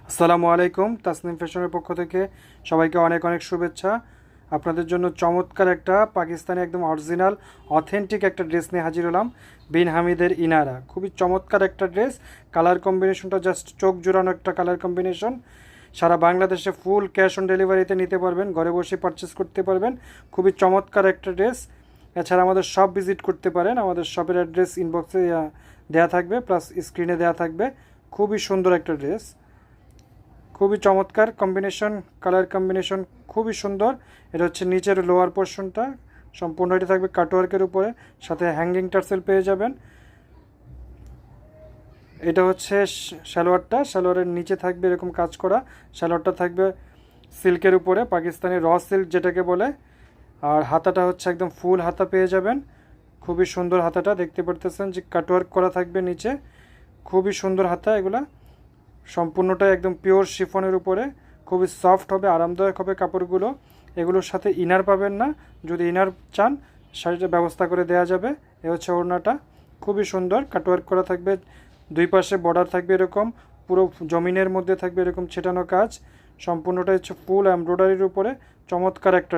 আসসালামু আলাইকুম। তাসনিম ফ্যাশনের পক্ষ থেকে সবাইকে অনেক অনেক শুভেচ্ছা। আপনাদের জন্য চমৎকার একটা পাকিস্তানি একদম অরিজিনাল অথেন্টিক একটা ড্রেস নিয়ে হাজির হলাম। বিন হামিদের ইনারা, খুবই চমৎকার একটা ড্রেস। কালার কম্বিনেশনটা জাস্ট চোখ জুড়ানো একটা কালার কম্বিনেশন। সারা বাংলাদেশে ফুল ক্যাশ অন ডেলিভারিতে নিতে পারবেন, ঘরে বসে পারচেস করতে পারবেন। খুবই চমৎকার একটা ড্রেস। এছাড়া আমাদের শপ ভিজিট করতে পারেন, আমাদের শপের অ্যাড্রেস ইনবক্সে দেওয়া থাকবে, প্লাস স্ক্রিনে দেওয়া থাকবে। খুবই সুন্দর একটা ড্রেস, খুবই চমৎকার কম্বিনেশন, কালার কম্বিনেশন খুবই সুন্দর। এটা হচ্ছে নিচের লোয়ার পোর্শনটা, সম্পূর্ণ এটা থাকবে কাটওয়ার্কের উপরে, সাথে হ্যাঙ্গিং টার্সেল পেয়ে যাবেন। এটা হচ্ছে সালোয়ারটা, সালোয়ারের নিচে থাকবে এরকম কাজ করা। সালোয়ারটা থাকবে সিল্কের উপরে, পাকিস্তানি র সিল্ক যেটাকে বলে। আর হাতাটা হচ্ছে একদম ফুল হাতা পেয়ে যাবেন। খুবই সুন্দর হাতাটা, দেখতে পারতেছেন যে কাটওয়ার্ক করা থাকবে নিচে। খুবই সুন্দর হাতা এগুলা, সম্পূর্ণটাই একদম পিওর শিফনের উপরে। খুবই সফট হবে, আরামদায়ক হবে কাপড়গুলো। এগুলোর সাথে ইনার পাবেন না, যদি ইনার চান শাড়িটা ব্যবস্থা করে দেওয়া যাবে। এ হচ্ছে ওড়নাটা, খুবই সুন্দর কাটওয়ার্ক করা থাকবে। দুই পাশে বর্ডার থাকবে এরকম, পুরো জমিনের মধ্যে থাকবে এরকম ছেটানো কাজ। সম্পূর্ণটা হচ্ছে ফুল এমব্রয়ডারির উপরে, চমৎকার একটা